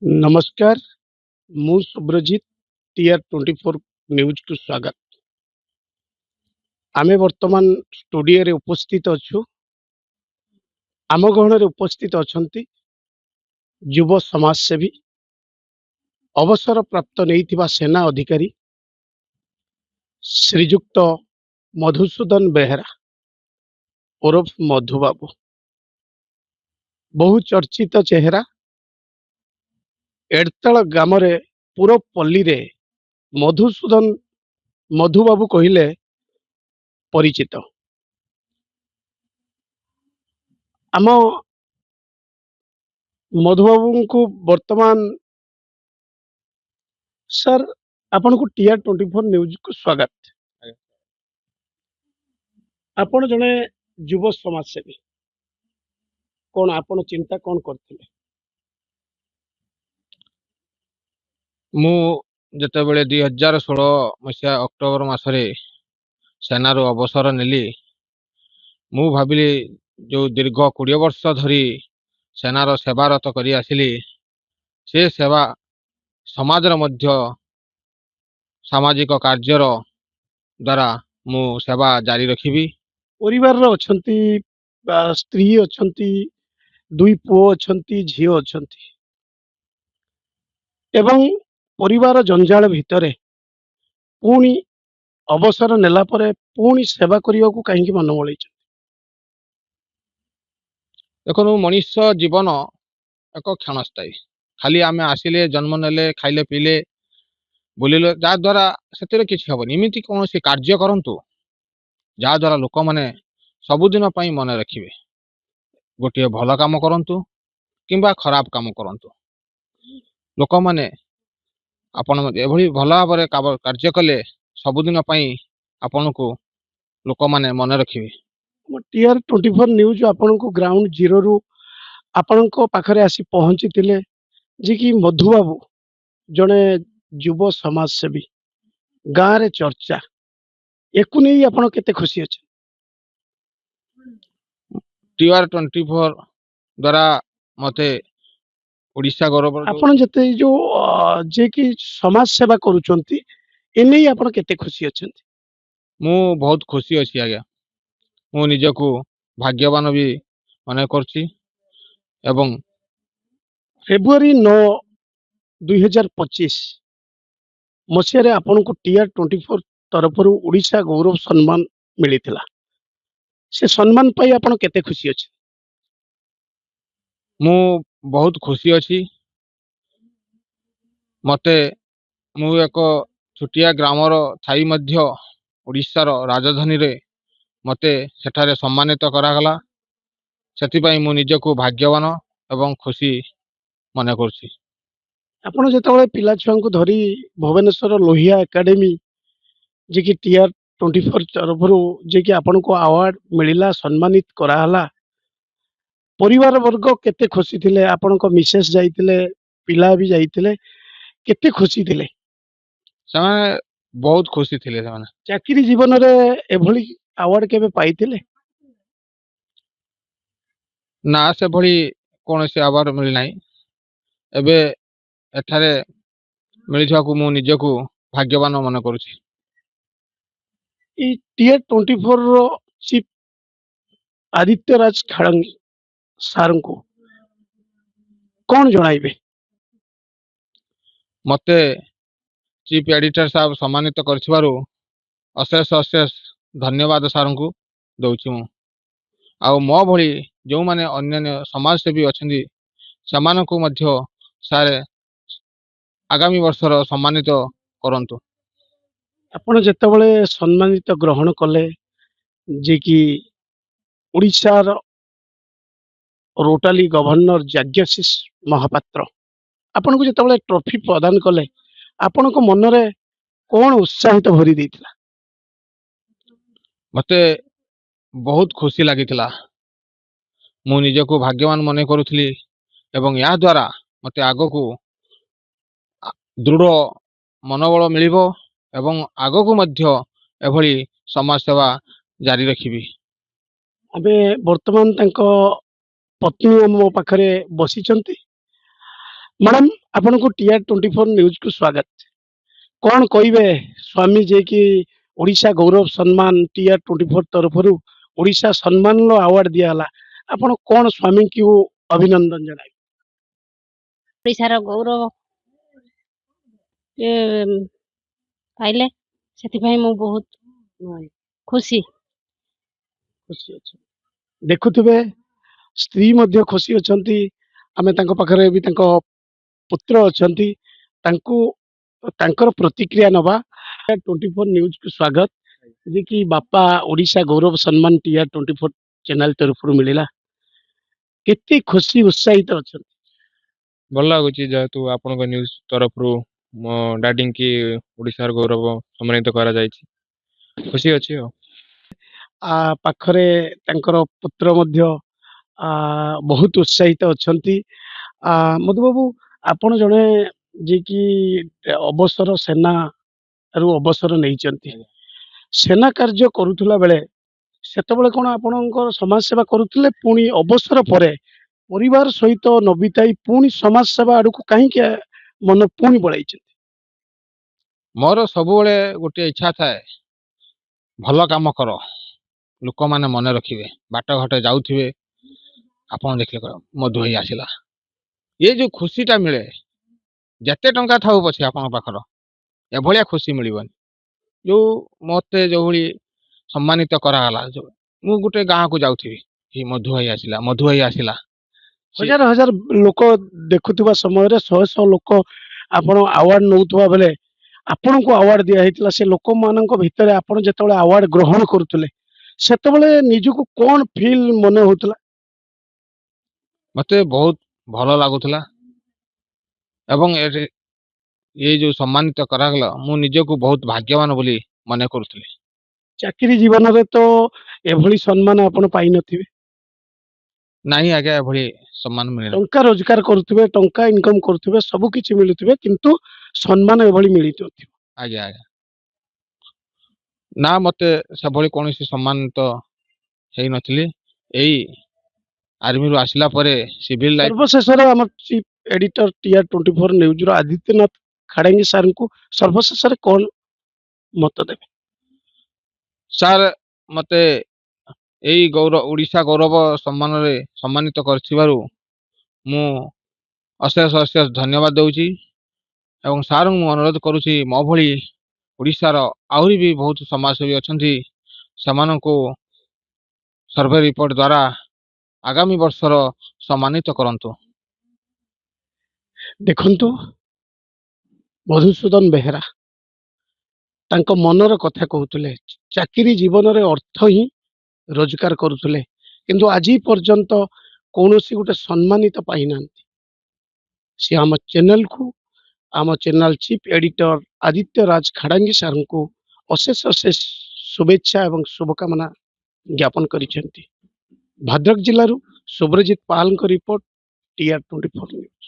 नमस्कार, ମୁଁ ସୁବ୍ରଜିତ TR24 ନ୍ୟୁଜକୁ ସ୍ୱାଗତ। ଆମେ ବର୍ତ୍ତମାନ ଷ୍ଟୁଡିଓରେ ଉପସ୍ଥିତ ଅଛୁ। ଆମ ଗହଣରେ ଉପସ୍ଥିତ ଅଛନ୍ତି ଯୁବ ସମାଜସେବୀ, ଅବସରପ୍ରାପ୍ତ ନେଇଥିବା ସେନା ଅଧିକାରୀ ଶ୍ରୀଯୁକ୍ତ ମଧୁସୂଦନ ବେହେରା ଓରଫ ମଧୁବାବୁ। ବହୁ ଚର୍ଚ୍ଚିତ ଚେହେରା। ଏଡତାଳ ଗ୍ରାମରେ ପୁର ପଲ୍ଲୀରେ ମଧୁସୂଦନ ମଧୁବାବୁ କହିଲେ ପରିଚିତ। ଆମ ମଧୁବାବୁଙ୍କୁ ବର୍ତ୍ତମାନ ସାର୍ ଆପଣଙ୍କୁ TR24 ନ୍ୟୁଜକୁ ସ୍ୱାଗତ। ଆପଣ ଜଣେ ଯୁବ ସମାଜସେବୀ, କଣ ଆପଣ ଚିନ୍ତା କଣ କରିଥିଲେ? ମୁଁ ଯେତେବେଳେ 2016 ମସିହା ଅକ୍ଟୋବର ମାସରେ ସେନାରୁ ଅବସର ନେଲି, ମୁଁ ଭାବିଲି ଯେଉଁ ଦୀର୍ଘ 20 ବର୍ଷ ଧରି ସେନାର ସେବାରତ କରି ଆସିଲି, ସେ ସେବା ସମାଜର ମଧ୍ୟ ସାମାଜିକ କାର୍ଯ୍ୟର ଦ୍ୱାରା ମୁଁ ସେବା ଜାରି ରଖିବି। ପରିବାରର ଅଛନ୍ତି, ସ୍ତ୍ରୀ ଅଛନ୍ତି, 2 ପୁଅ ଅଛନ୍ତି, ଝିଅ ଅଛନ୍ତି ଏବଂ ପରିବାର ଜଞ୍ଜାଳ ଭିତରେ ପୁଣି ଅବସର ନେଲା ପରେ ପୁଣି ସେବା କରିବାକୁ କାହିଁକି ମନ ବଳେଇଛନ୍ତି? ଦେଖନ୍ତୁ, ମଣିଷ ଜୀବନ ଏକ କ୍ଷଣସ୍ଥାୟୀ। ଖାଲି ଆମେ ଆସିଲେ, ଜନ୍ମ ନେଲେ, ଖାଇଲେ ପିଇଲେ, ବୁଲିଲେ, ଯାହାଦ୍ୱାରା ସେଥିରେ କିଛି ହେବନି। ଏମିତି କୌଣସି କାର୍ଯ୍ୟ କରନ୍ତୁ ଯାହାଦ୍ୱାରା ଲୋକମାନେ ସବୁଦିନ ପାଇଁ ମନେ ରଖିବେ। ଗୋଟିଏ ଭଲ କାମ କରନ୍ତୁ କିମ୍ବା ଖରାପ କାମ କରନ୍ତୁ, ଲୋକମାନେ ଆପଣ ଏଭଳି ଭଲ ଭାବରେ କାର୍ଯ୍ୟ କଲେ ସବୁଦିନ ପାଇଁ ଆପଣଙ୍କୁ ଲୋକମାନେ ମନେ ରଖିବେ। TR24 ନ୍ୟୁଜ ଆପଣଙ୍କୁ ଗ୍ରାଉଣ୍ଡ ଜିରୋରୁ ଆପଣଙ୍କ ପାଖରେ ଆସି ପହଞ୍ଚିଥିଲେ ଯେ କି ମଧୁବାବୁ ଜଣେ ଯୁବ ସମାଜସେବୀ, ଗାଁରେ ଚର୍ଚ୍ଚା, ଏକୁ ନେଇ ଆପଣ କେତେ ଖୁସି ଅଛନ୍ତି? TR24 ଦ୍ୱାରା ମୋତେ ଓଡ଼ିଶା ଗୌରବ, ଆପଣ ଯେତେ ଯୋଉ ଯେ କି ସମାଜ ସେବା କରୁଛନ୍ତି, ଏ ନେଇ ଆପଣ କେତେ ଖୁସି ଅଛନ୍ତି? ମୁଁ ବହୁତ ଖୁସି ଅଛି ଆଜ୍ଞା। ମୁଁ ନିଜକୁ ଭାଗ୍ୟବାନ ବି ମନେ କରୁଛି ଏବଂ ଫେବୃଆରୀ 9, 2025 ମସିହାରେ ଆପଣଙ୍କୁ TR24 ତରଫରୁ ଓଡ଼ିଶା ଗୌରବ ସମ୍ମାନ ମିଳିଥିଲା। ସେ ସମ୍ମାନ ପାଇ ଆପଣ କେତେ ଖୁସି ଅଛନ୍ତି? ମୁଁ ବହୁତ ଖୁସି ଅଛି। ମୁଁ ଏକ ଛୋଟିଆ ଗ୍ରାମର ଥାଇ ମଧ୍ୟ ଓଡ଼ିଶାର ରାଜଧାନୀରେ ମୋତେ ସେଠାରେ ସମ୍ମାନିତ କରାଗଲା। ସେଥିପାଇଁ ମୁଁ ନିଜକୁ ଭାଗ୍ୟବାନ ଏବଂ ଖୁସି ମନେ କରୁଛି। ଆପଣ ଯେତେବେଳେ ପିଲା ଛୁଆଙ୍କୁ ଧରି ଭୁବନେଶ୍ୱର ଲୋହିଆ ଏକାଡେମୀ ଯେ କି TR24 ତରଫରୁ ଯେ କି ଆପଣଙ୍କୁ ଆୱାର୍ଡ ମିଳିଲା, ସମ୍ମାନିତ କରାହେଲା, ପରିବାର ବର୍ଗ କେତେ ଖୁସି ଥିଲେ? ଆପଣଙ୍କ ମିସେସ୍ ଯାଇଥିଲେ, ପିଲା ବି ଯାଇଥିଲେ, କେତେ ଖୁସି ଥିଲେ? ସେମାନେ ବହୁତ ଖୁସି ଥିଲେ। ସେମାନେ ଚାକିରି ଜୀବନରେ ଏଭଳି ଆୱାର୍ଡ କେବେ ପାଇଥିଲେ? ନା, ସେଭଳି କୌଣସି ଆୱାର୍ଡ ମିଳିନାହିଁ। ଏବେ ଏଠାରେ ମିଳିଥିବାକୁ ମୁଁ ନିଜକୁ ଭାଗ୍ୟବାନ ମନେ କରୁଛି। ଏଇ TR24ର ଚିଫ୍ ଆଦିତ୍ୟରାଜ ଖାଡଙ୍ଗୀ ସାର୍ଙ୍କୁ କଣ ଜଣାଇବେ? ମୋତେ ଚିଫ୍ ଏଡିଟର ସାହେବ ସମ୍ମାନିତ କରିଥିବାରୁ ଅଶେଷ ଅଶେଷ ଧନ୍ୟବାଦ ସାର୍ଙ୍କୁ ଦେଉଛି ମୁଁ। ଆଉ ମୋ ଭଳି ଯେଉଁମାନେ ଅନ୍ୟାନ୍ୟ ସମାଜସେବୀ ଅଛନ୍ତି ସେମାନଙ୍କୁ ମଧ୍ୟ ସାର୍ ଆଗାମୀ ବର୍ଷର ସମ୍ମାନିତ କରନ୍ତୁ। ଆପଣ ଯେତେବେଳେ ସମ୍ମାନିତ ଗ୍ରହଣ କଲେ, ଯେ କି ଓଡ଼ିଶାର ରୋଟାଲି ଗଭର୍ଣ୍ଣର ଯାଜ୍ଞଶିଷ ମହାପାତ୍ର ଆପଣଙ୍କୁ ଯେତେବେଳେ ଟ୍ରଫି ପ୍ରଦାନ କଲେ, ଆପଣଙ୍କ ମନରେ କଣ ଉତ୍ସାହିତ ଭରି ଦେଇଥିଲା? ମୋତେ ବହୁତ ଖୁସି ଲାଗିଥିଲା। ମୁଁ ନିଜକୁ ଭାଗ୍ୟବାନ ମନେ କରୁଥିଲି ଏବଂ ଏହା ଦ୍ୱାରା ମୋତେ ଆଗକୁ ଦୃଢ଼ ମନୋବଳ ମିଳିବ ଏବଂ ଆଗକୁ ମଧ୍ୟ ଏଭଳି ସମାଜ ସେବା ଜାରି ରଖିବି। ଏବେ ବର୍ତ୍ତମାନ ତାଙ୍କ ପତ୍ନୀ ମୋ ପାଖରେ ବସିଛନ୍ତି। ମ୍ୟାଡ଼ାମ, ଆପଣଙ୍କୁ TR24 ନ୍ୟୁଜ୍ କୁ ସ୍ୱାଗତ। କଣ କହିବେ ସ୍ୱାମୀ ଯେ କି ଓଡ଼ିଶା ଗୌରବ ସମ୍ମାନ TR24 ତରଫରୁ ଓଡ଼ିଶା ସମ୍ମାନର ଆୱାର୍ଡ ଦିଆହେଲା। ଆପଣ କଣ ସ୍ୱାମୀଙ୍କୁ ଅଭିନନ୍ଦନ ଜଣାଇବେ? ଓଡ଼ିଶାର ଗୌରବ ଏ ପାଇଲେ ସେଥିପାଇଁ ମୁଁ ବହୁତ ଖୁସି। ଖୁସି ଅଛି। ଦେଖୁଥିବେ ସ୍ତ୍ରୀ ମଧ୍ୟ ଖୁସି ଅଛନ୍ତି। ଆମେ ତାଙ୍କ ପାଖରେ ବି ତାଙ୍କ ପୁତ୍ର ଅଛନ୍ତି। ତାଙ୍କୁ ତାଙ୍କର ପ୍ରତିକ୍ରିୟା ନବା। TR24 ନ୍ୟୁଜକୁ ସ୍ୱାଗତ। ଯେ କି ବାପା ଓଡ଼ିଶା ଗୌରବ ସମ୍ମାନ TR24 ଚ୍ୟାନେଲ ତରଫରୁ ମିଳିଲା। କେତେ ଖୁସି ଉତ୍ସାହିତ ଅଛନ୍ତି? ଭଲ ଲାଗୁଛି ଯେହେତୁ ଆପଣଙ୍କ ନ୍ୟୁଜ ତରଫରୁ ମୋ ଡାଡିଙ୍କି ଓଡ଼ିଶାର ଗୌରବ ସମ୍ମାନିତ କରାଯାଇଛି। ଖୁସି ଅଛି ଆଉ। ପାଖରେ ତାଙ୍କର ପୁତ୍ର ମଧ୍ୟ ବହୁତ ଉତ୍ସାହିତ ଅଛନ୍ତି। ମଧୁବାବୁ, ଆପଣ ଜଣେ ଯିଏକି ଅବସର ସେନାରୁ ଅବସର ନେଇଛନ୍ତି। ସେନା କାର୍ଯ୍ୟ କରୁଥିଲା ବେଳେ ସେତେବେଳେ କଣ ଆପଣଙ୍କର ସମାଜ ସେବା କରୁଥିଲେ? ପୁଣି ଅବସର ପରେ ପରିବାର ସହିତ ନ ବିତାଇ ପୁଣି ସମାଜ ସେବା ଆଡକୁ କାହିଁକି ମନ ପୁଣି ବଳାଇଛନ୍ତି? ମୋର ସବୁବେଳେ ଗୋଟିଏ ଇଚ୍ଛା ଥାଏ, ଭଲ କାମ କର, ଲୋକମାନେ ମନେ ରଖିବେ। ବାଟ ଘାଟ ଯାଉଥିବେ, ଆପଣ ଦେଖିଲେ କହିବେ ମଧୁ ଭାଇ ଆସିଲା। ଏ ଯୋଉ ଖୁସିଟା ମିଳେ, ଯେତେ ଟଙ୍କା ଥାଉ ପଛେ ଆପଣଙ୍କ ପାଖର, ଏଭଳିଆ ଖୁସି ମିଳିବନି। ଯୋଉ ମତେ ଯୋଉଭଳି ସମ୍ମାନିତ କରାଗଲା, ମୁଁ ଗୋଟେ ଗାଁକୁ ଯାଉଥିବି, ଏ ମଧୁ ଭାଇ ଆସିଲା, ମଧୁ ଭାଇ ଆସିଲା। ହଜାର ହଜାର ଲୋକ ଦେଖୁଥିବା ସମୟରେ ଶହ ଶହ ଲୋକ ଆପଣ ଆୱାର୍ଡ ନେଉଥିବା ବେଳେ ଆପଣଙ୍କୁ ଆୱାର୍ଡ ଦିଆ ହେଇଥିଲା। ସେ ଲୋକମାନଙ୍କ ଭିତରେ ଆପଣ ଯେତେବେଳେ ଆୱାର୍ଡ ଗ୍ରହଣ କରୁଥିଲେ ସେତେବେଳେ ନିଜକୁ କଣ ଫିଲ୍ ମନେ ହଉଥିଲା? ମତେ ବହୁତ ଭଲ ଲାଗୁଥିଲା ଏବଂ ଏଇ ଯୋଉ ସମ୍ମାନିତ କରାଗଲା, ମୁଁ ନିଜକୁ ବହୁତ ଭାଗ୍ୟବାନ ବୋଲି ମନେ କରୁଥିଲି। ଚାକିରି ଜୀବନରେ ତ ଏଭଳି ସମ୍ମାନ ଆପଣ ପାଇନଥିବେ। ନାହିଁ ଆଜ୍ଞା, ଏଭଳି ସମ୍ମାନ ମିଳିଲା। ଟଙ୍କା ରୋଜଗାର କରୁଥିବେ, ଟଙ୍କା ଇନକମ କରୁଥିବେ, ସବୁ କିଛି ମିଳୁଥିବେ, କିନ୍ତୁ ସମ୍ମାନ ଏଭଳି ମିଳିନଥିବ। ଆଜ୍ଞା ଆଜ୍ଞା, ନା ମତେ ସେଭଳି କୌଣସି ସମ୍ମାନିତ ହେଇନଥିଲି। ଏଇ ଆର୍ମିରୁ ଆସିଲା ପରେ ସିଭିଲ ଲାଇଫ। ସର୍ବଶେଷରେ ଆମର ଚିଫ ଏଡିଟର TR24 ନ୍ୟୁଜର ଆଦିତ୍ୟନାଥ ଖାଡଙ୍ଗି ସାର୍ଙ୍କୁ ସର୍ବଶେଷରେ କଣ ମତ ଦେବେ? ସାର୍, ମତେ ଏଇ ଓଡ଼ିଶା ଗୌରବ ସମ୍ମାନରେ ସମ୍ମାନିତ କରିଥିବାରୁ ମୁଁ ଅଶେଷ ଅଶେଷ ଧନ୍ୟବାଦ ଦଉଛି ଏବଂ ସାର୍ଙ୍କୁ ମୁଁ ଅନୁରୋଧ କରୁଛି, ମୋ ଭଳି ଓଡ଼ିଶାର ଆହୁରି ବି ବହୁତ ସମାଜସେବୀ ଅଛନ୍ତି, ସେମାନଙ୍କୁ ସର୍ଭେ ରିପୋର୍ଟ ଦ୍ୱାରା ଆଗାମୀ ବର୍ଷର ସମ୍ମାନିତ କରନ୍ତୁ। ଦେଖନ୍ତୁ, ମଧୁସୂଦନ ବେହେରା ତାଙ୍କ ମନର କଥା କହୁଥିଲେ। ଚାକିରି ଜୀବନରେ ଅର୍ଥ ହିଁ ରୋଜଗାର କରୁଥିଲେ, କିନ୍ତୁ ଆଜି ପର୍ଯ୍ୟନ୍ତ କୌଣସି ଗୋଟେ ସମ୍ମାନିତ ପାଇନାହାନ୍ତି। ସେ ଆମ ଚ୍ୟାନେଲକୁ, ଆମ ଚ୍ୟାନେଲ ଚିଫ ଏଡିଟର ଆଦିତ୍ୟ ରାଜ ଖାଡାଙ୍ଗି ସାର୍ଙ୍କୁ ଅଶେଷ ଅଶେଷ ଶୁଭେଚ୍ଛା ଏବଂ ଶୁଭକାମନା ଜ୍ଞାପନ କରିଛନ୍ତି। ଭଦ୍ରକ ଜିଲ୍ଲାରୁ ସୁବ୍ରଜିତ ପାଲଙ୍କ ରିପୋର୍ଟ, TR24 ନ୍ୟୁଜ।